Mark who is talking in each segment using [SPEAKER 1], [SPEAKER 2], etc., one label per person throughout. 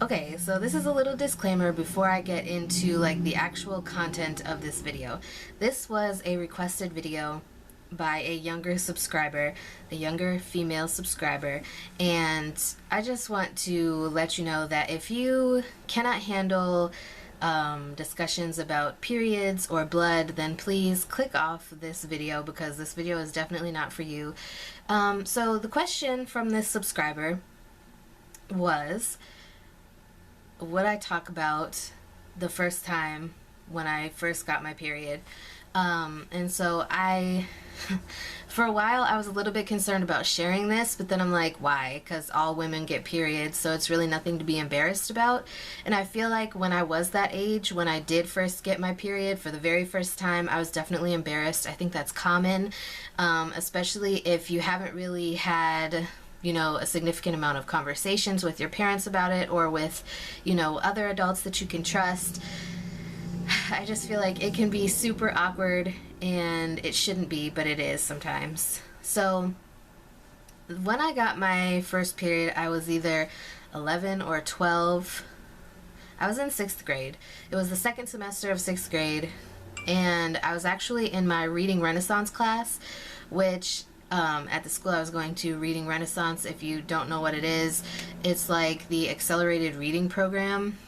[SPEAKER 1] Okay, so this is a little disclaimer before I get into like the actual content of this video. This was a requested video by a younger subscriber, a younger female subscriber, and I just want to let you know that if you cannot handle discussions about periods or blood, then please click off this video because this video is definitely not for you. So the question from this subscriber was, would I talk about the first time when I first got my period? And so for a while I was a little bit concerned about sharing this, but then I'm like, why? Because all women get periods, so it's really nothing to be embarrassed about. And I feel like when I was that age, when I did first get my period for the very first time, I was definitely embarrassed. I think that's common, especially if you haven't really had a significant amount of conversations with your parents about it, or with, other adults that you can trust. I just feel like it can be super awkward, and it shouldn't be, but it is sometimes. So when I got my first period, I was either 11 or 12. I was in 6th grade. It was the second semester of 6th grade, and I was actually in my Reading Renaissance class, which at the school I was going to, Reading Renaissance, if you don't know what it is, it's like the accelerated reading program.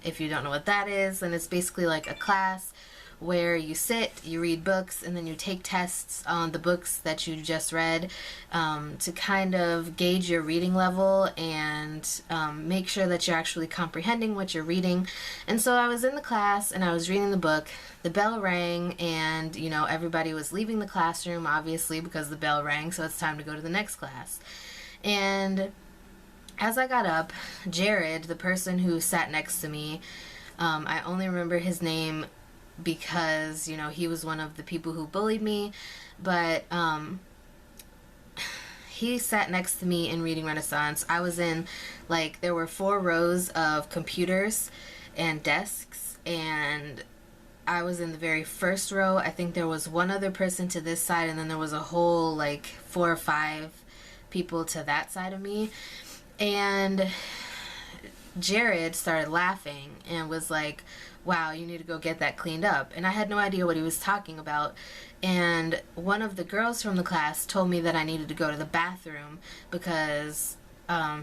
[SPEAKER 1] If you don't know what that is, then it's basically like a class where you sit, you read books, and then you take tests on the books that you just read to kind of gauge your reading level and make sure that you're actually comprehending what you're reading. And so I was in the class and I was reading the book. The bell rang, and everybody was leaving the classroom, obviously, because the bell rang, so it's time to go to the next class. And as I got up, Jared, the person who sat next to me, I only remember his name because he was one of the people who bullied me, but he sat next to me in Reading Renaissance. I was in, there were 4 rows of computers and desks, and I was in the very first row. I think there was one other person to this side, and then there was a whole 4 or 5 people to that side of me. And Jared started laughing and was like, wow, you need to go get that cleaned up. And I had no idea what he was talking about. And one of the girls from the class told me that I needed to go to the bathroom because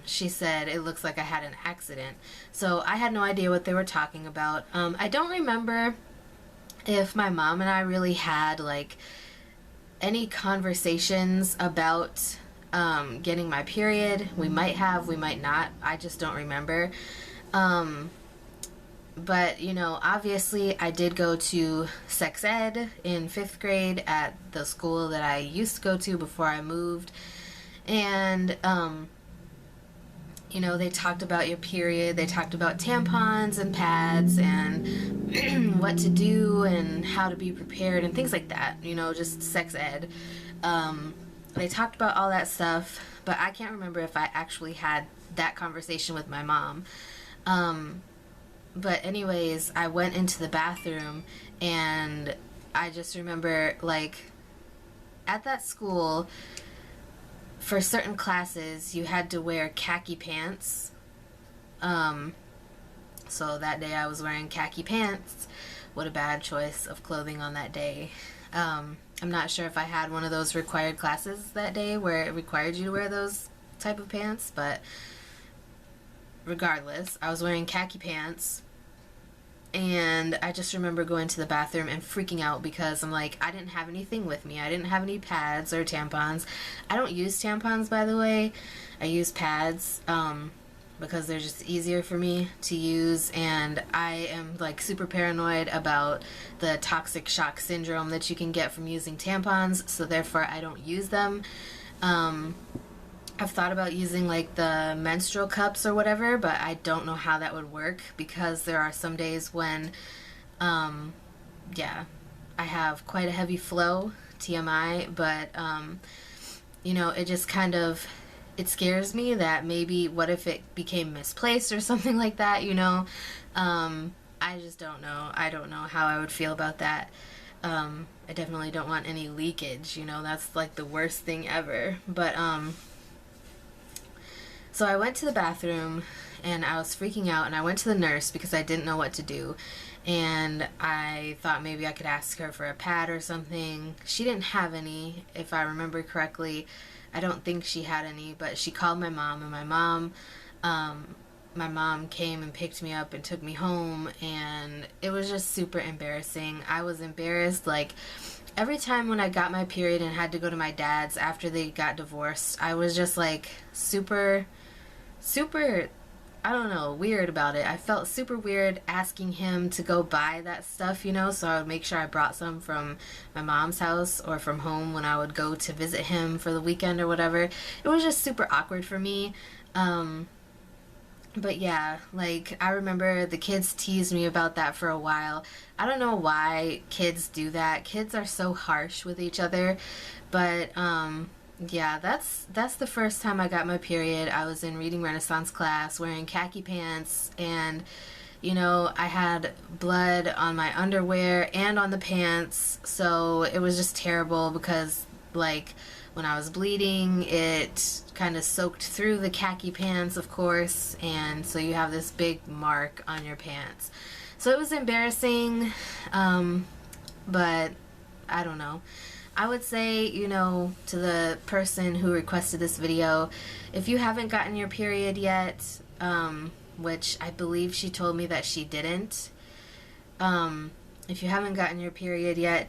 [SPEAKER 1] she said it looks like I had an accident. So I had no idea what they were talking about. I don't remember if my mom and I really had any conversations about getting my period. We might have, we might not. I just don't remember. But obviously I did go to sex ed in 5th grade at the school that I used to go to before I moved. And they talked about your period. They talked about tampons and pads and what to do and how to be prepared and things like that, just sex ed. They talked about all that stuff, but I can't remember if I actually had that conversation with my mom. But anyways, I went into the bathroom, and I just remember, at that school, for certain classes, you had to wear khaki pants. So that day I was wearing khaki pants. What a bad choice of clothing on that day. I'm not sure if I had one of those required classes that day where it required you to wear those type of pants, but regardless, I was wearing khaki pants, and I just remember going to the bathroom and freaking out because I'm like, I didn't have anything with me. I didn't have any pads or tampons. I don't use tampons, by the way. I use pads because they're just easier for me to use, and I am super paranoid about the toxic shock syndrome that you can get from using tampons, so therefore I don't use them. I've thought about using the menstrual cups or whatever, but I don't know how that would work because there are some days when I have quite a heavy flow, TMI, but it just kind of, it scares me that maybe what if it became misplaced or something like that, I just don't know. I don't know how I would feel about that. I definitely don't want any leakage, that's the worst thing ever. But So I went to the bathroom and I was freaking out, and I went to the nurse because I didn't know what to do. And I thought maybe I could ask her for a pad or something. She didn't have any, if I remember correctly. I don't think she had any, but she called my mom, and my mom came and picked me up and took me home, and it was just super embarrassing. I was embarrassed. Like, every time when I got my period and had to go to my dad's after they got divorced, I was just like super, I don't know, weird about it. I felt super weird asking him to go buy that stuff, so I would make sure I brought some from my mom's house or from home when I would go to visit him for the weekend or whatever. It was just super awkward for me. But yeah, like, I remember the kids teased me about that for a while. I don't know why kids do that. Kids are so harsh with each other. But yeah, that's the first time I got my period. I was in reading Renaissance class wearing khaki pants, and I had blood on my underwear and on the pants. So it was just terrible because, like, when I was bleeding, it kind of soaked through the khaki pants, of course, and so you have this big mark on your pants. So it was embarrassing, but I don't know. I would say, to the person who requested this video, if you haven't gotten your period yet, which I believe she told me that she didn't, if you haven't gotten your period yet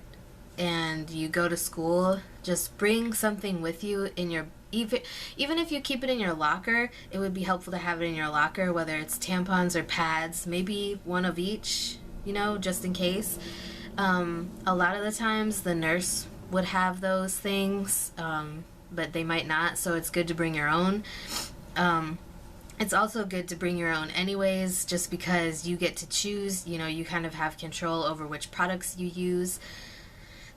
[SPEAKER 1] and you go to school, just bring something with you in your, even if you keep it in your locker, it would be helpful to have it in your locker, whether it's tampons or pads, maybe one of each, just in case. A lot of the times the nurse would have those things, but they might not, so it's good to bring your own. It's also good to bring your own anyways, just because you get to choose, you kind of have control over which products you use.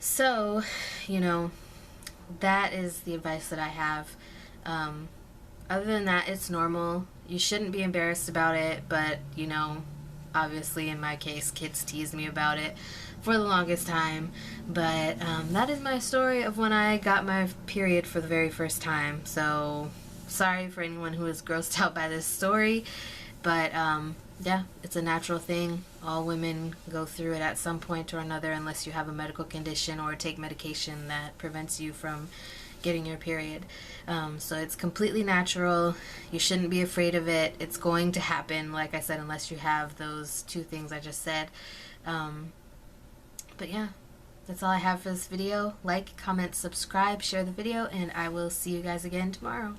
[SPEAKER 1] So, that is the advice that I have. Other than that, it's normal. You shouldn't be embarrassed about it, but, obviously in my case, kids teased me about it for the longest time. But that is my story of when I got my period for the very first time. So, sorry for anyone who is grossed out by this story, but yeah, it's a natural thing. All women go through it at some point or another, unless you have a medical condition or take medication that prevents you from getting your period. So it's completely natural. You shouldn't be afraid of it. It's going to happen, like I said, unless you have those two things I just said. But yeah, that's all I have for this video. Like, comment, subscribe, share the video, and I will see you guys again tomorrow.